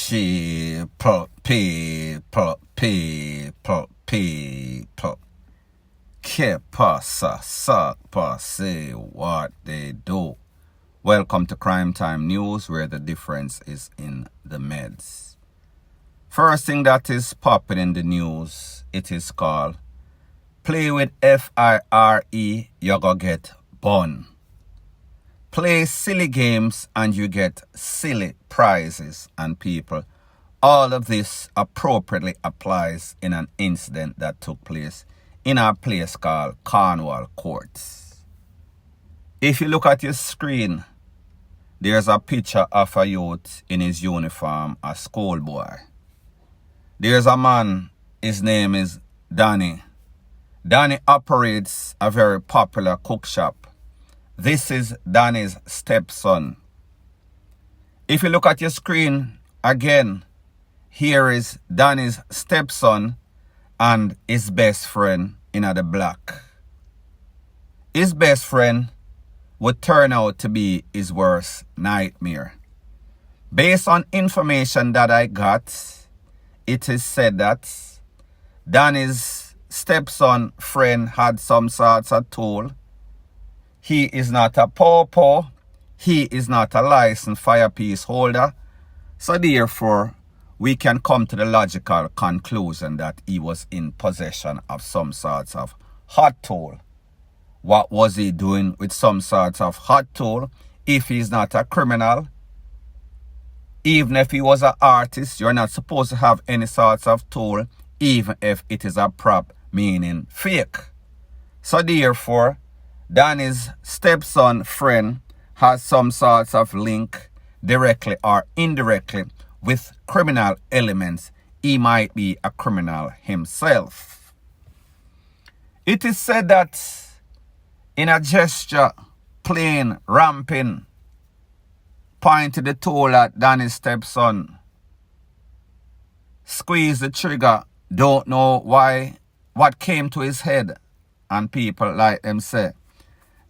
People. Que pasa, say what they do. Welcome to Crime Time News, where the difference is in the meds. First thing that is popping in the news, it is called Play with FIRE, you go get bun. Play silly games and you get silly prizes. And people, all of this appropriately applies in an incident that took place in a place called Cornwall Courts. If you look at your screen, there's a picture of a youth in his uniform, a schoolboy. There's a man, his name is Danny. Danny operates a very popular cook shop. This is Danny's stepson. If you look at your screen again, here is Danny's stepson and his best friend in the black. His best friend would turn out to be his worst nightmare. Based on information that I got, it is said that Danny's stepson friend had some sorts of tool. He is not a pawpaw. He is not a licensed firepiece holder. So therefore, we can come to the logical conclusion that he was in possession of some sorts of hot tool. What was he doing with some sorts of hot tool? If he's not a criminal, even if he was an artist, you're not supposed to have any sorts of tool, even if it is a prop, meaning fake. So therefore, Danny's stepson friend has some sorts of link, directly or indirectly, with criminal elements. He might be a criminal himself. It is said that in a gesture, playing, ramping, pointed the tool at Danny's stepson, squeezed the trigger, don't know why, what came to his head. And people like them say,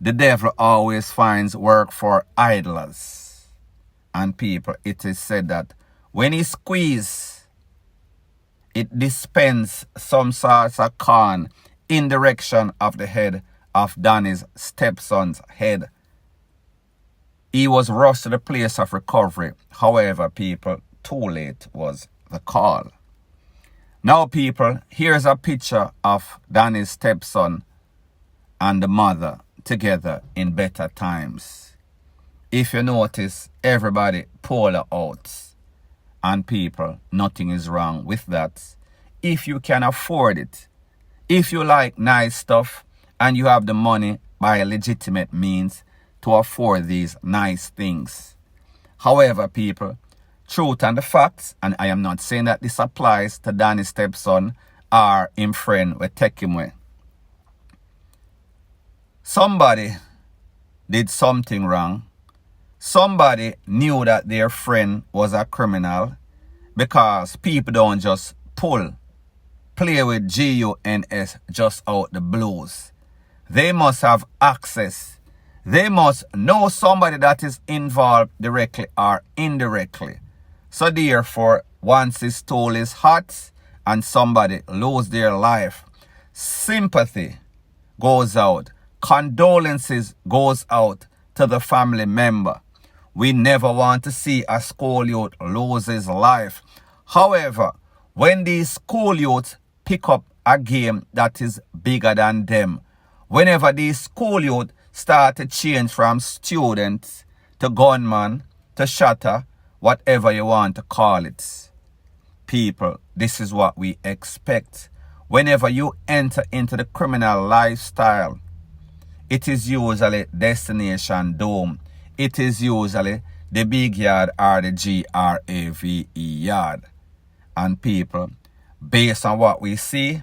the devil always finds work for idlers. And people, it is said that when he squeezes, it dispenses some sorts of corn in direction of the head of Danny's stepson's head. He was rushed to the place of recovery. However, people, too late was the call. Now, people, here's a picture of Danny's stepson and the mother together in better times. If you notice, everybody polar out. And people, nothing is wrong with that. If you can afford it, if you like nice stuff and you have the money by legitimate means to afford these nice things. However, people, truth and the facts, and I am not saying that this applies to Danny's stepson or him friend we take him away. Somebody did something wrong. Somebody knew that their friend was a criminal, because people don't just play with guns just out the blues. They must have access. They must know somebody that is involved directly or indirectly. So therefore, once this tool is hot and somebody lose their life, sympathy goes out. Condolences goes out to the family member. We never want to see a school youth lose his life. However, when these school youths pick up a game that is bigger than them, whenever these school youth start to change from students to gunman to shutter, whatever you want to call it, people, this is what we expect. Whenever you enter into the criminal lifestyle, it is usually destination doom. It is usually the big yard or the GRAVE yard. And people, based on what we see,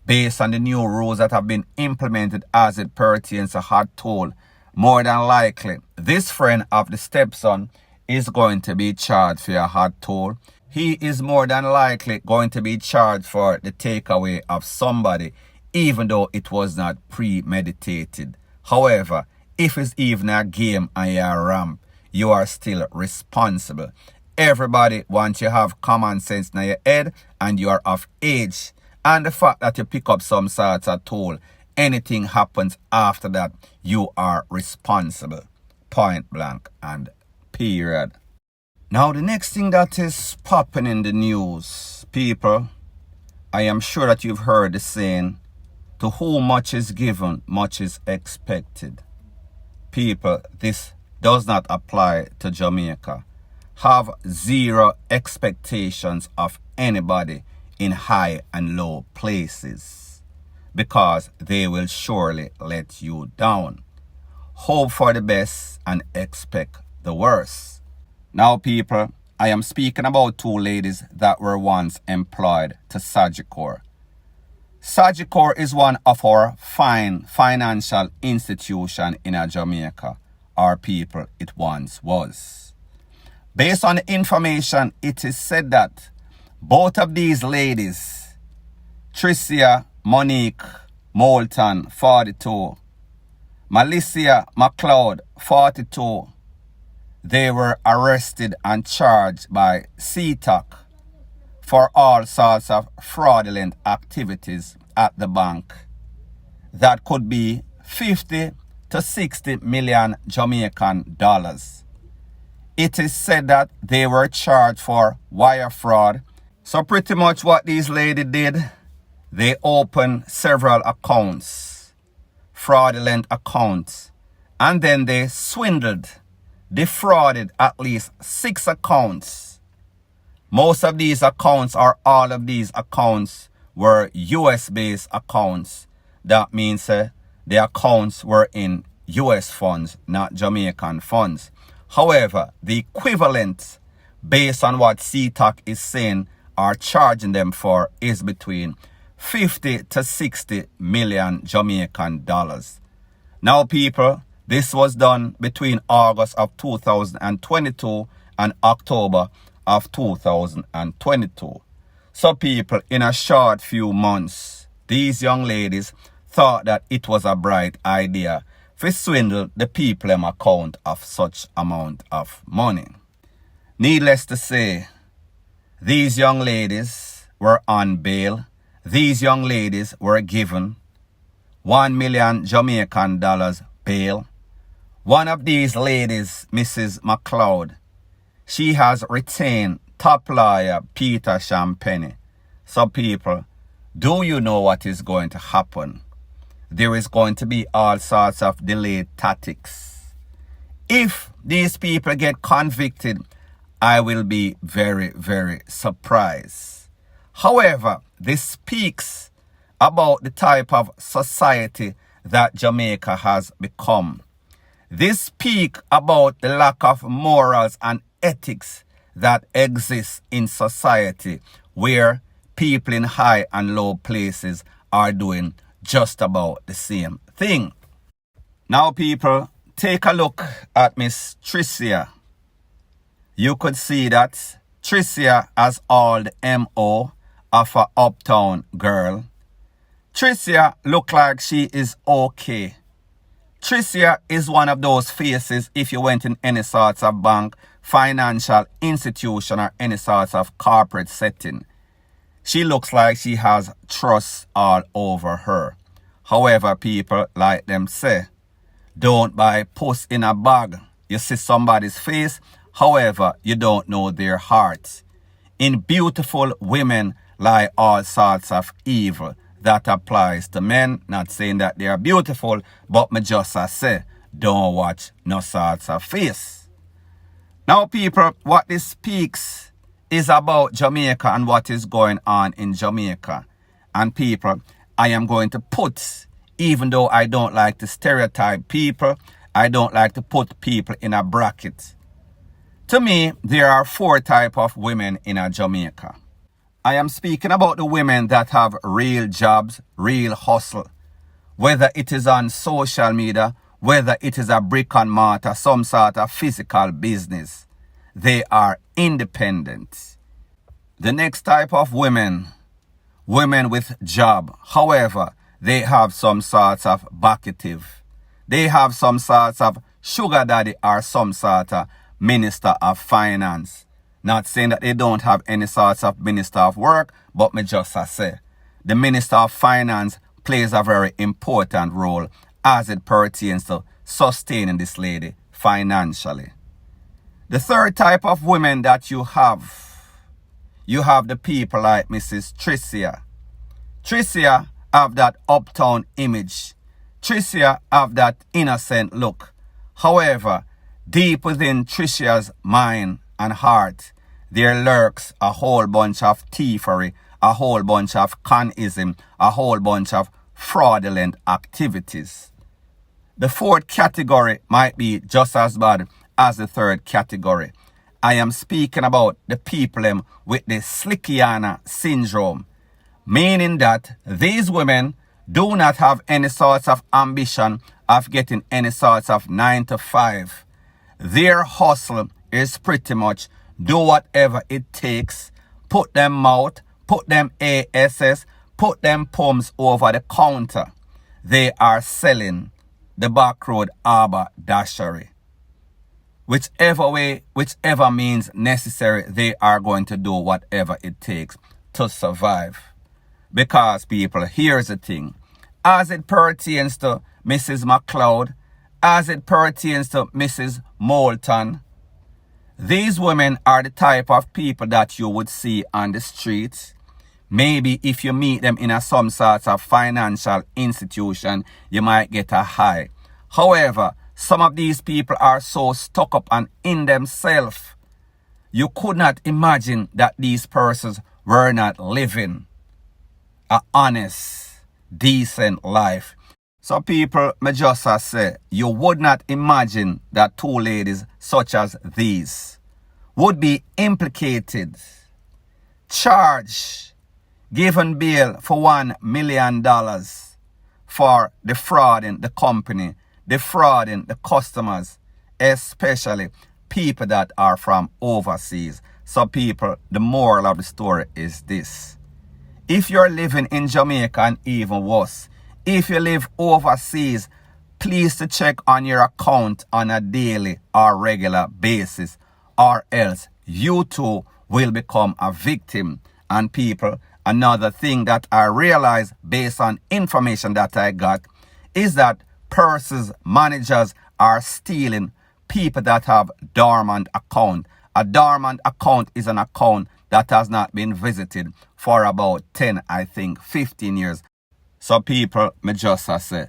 based on the new rules that have been implemented as it pertains to hot tool, more than likely, this friend of the stepson is going to be charged for a hot tool. He is more than likely going to be charged for the takeaway of somebody, even though it was not premeditated. However, if it's even a game and you're a ramp, you are still responsible. everybody wants you have common sense in your head and you are of age. And the fact that you pick up some sort of tool, anything happens after that, you are responsible. Point blank and period. Now the next thing that is popping in the news, people, I am sure that you've heard the saying, to whom much is given, much is expected. People, this does not apply to Jamaica. Have zero expectations of anybody in high and low places, because they will surely let you down. Hope for the best and expect the worst. Now people, I am speaking about two ladies that were once employed to Sagicor. Sagicor is one of our fine financial institutions in Jamaica. Our people, it once was. Based on the information, it is said that both of these ladies, Tricia Monique Moulton, 42, Malicia McLeod, 42, they were arrested and charged by CTOC for all sorts of fraudulent activities at the bank that could be 50 to 60 million Jamaican dollars. It is said that they were charged for wire fraud. So pretty much what these ladies did, they opened several accounts, fraudulent accounts, and then they swindled, defrauded at least 6 accounts. Most of these accounts, or all of these accounts, were US-based accounts. That means the accounts were in US funds, not Jamaican funds. However, the equivalent, based on what CTOC is saying, are charging them for is between 50 to 60 million Jamaican dollars. Now people, this was done between August of 2022 and October of 2022. So people, in a short few months, these young ladies thought that it was a bright idea to swindle the people in account of such amount of money. Needless to say, these young ladies were on bail. These young ladies were given 1 million Jamaican dollars bail. One of these ladies, Mrs. McLeod, she has retained top lawyer Peter Champagne. So people, do you know what is going to happen? There is going to be all sorts of delayed tactics. If these people get convicted, I will be very, very surprised. However, this speaks about the type of society that Jamaica has become. This speaks about the lack of morals and ethics that exists in society, where people in high and low places are doing just about the same thing. Now people, take a look at Miss Tricia. You could see that Tricia has all the MO of a uptown girl. Tricia look like she is okay. Tricia is one of those faces if you went in any sorts of bank, financial institution, or any sorts of corporate setting. She looks like she has trust all over her. However, people, like them say, don't buy puss in a bag. You see somebody's face, however, you don't know their hearts. In beautiful women lie all sorts of evil. That applies to men. Not saying that they are beautiful, but me just say, don't watch no sorts of face. Now people, what this speaks is about Jamaica and what is going on in Jamaica. And people, I am going to put, even though I don't like to stereotype people, I don't like to put people in a bracket. To me, there are 4 types of women in Jamaica. I am speaking about the women that have real jobs, real hustle. Whether it is on social media, whether it is a brick and mortar, some sort of physical business. They are independent. The next type of women with job. However, they have some sorts of bucketive. They have some sorts of sugar daddy or some sort of minister of finance. Not saying that they don't have any sorts of Minister of Work, but me just say, the Minister of Finance plays a very important role as it pertains to sustaining this lady financially. The third type of women that you have the people like Mrs. Tricia. Tricia have that uptown image. Tricia have that innocent look. However, deep within Tricia's mind and heart, there lurks a whole bunch of thievery, a whole bunch of conism, a whole bunch of fraudulent activities. The fourth category might be just as bad as the third category. I am speaking about the people with the Slickiana syndrome, meaning that these women do not have any sorts of ambition of getting any sorts of 9 to 5. Their hustle is pretty much do whatever it takes, put them mouth, put them ASS, put them pumps over the counter. They are selling the back road arbor dashery. Whichever way, whichever means necessary, they are going to do whatever it takes to survive. Because people, here's the thing. As it pertains to Mrs. McLeod, as it pertains to Mrs. Moulton, these women are the type of people that you would see on the streets. Maybe if you meet them in some sort of financial institution, you might get a high. However, some of these people are so stuck up and in themselves, you could not imagine that these persons were not living an honest, decent life. So people, me just say, you would not imagine that two ladies such as these would be implicated, charged, given bail for $1 million for defrauding the company, defrauding the customers, especially people that are from overseas. So people, the moral of the story is this. If you're living in Jamaica and even worse, if you live overseas, please to check on your account on a daily or regular basis, or else you too will become a victim. And people, another thing that I realized based on information that I got is that purses, managers are stealing people that have dormant account. A dormant account is an account that has not been visited for about 10, I think, 15 years. So people, me just say,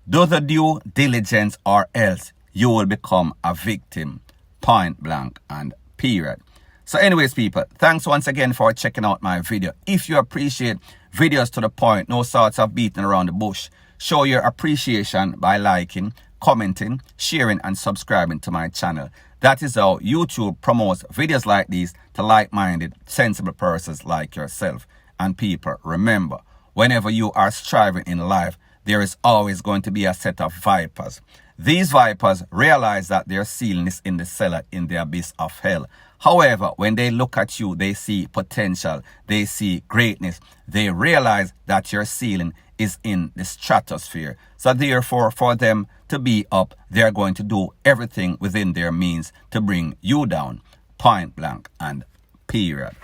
do the due diligence or else you will become a victim. Point blank and period. So anyways, people, thanks once again for checking out my video. If you appreciate videos to the point, no sorts of beating around the bush, show your appreciation by liking, commenting, sharing, and subscribing to my channel. That is how YouTube promotes videos like these to like-minded, sensible persons like yourself. And people, remember, whenever you are striving in life, there is always going to be a set of vipers. These vipers realize that their ceiling is in the cellar in the abyss of hell. However, when they look at you, they see potential, they see greatness. They realize that your ceiling is in the stratosphere. So therefore, for them to be up, they're going to do everything within their means to bring you down. Point blank and period.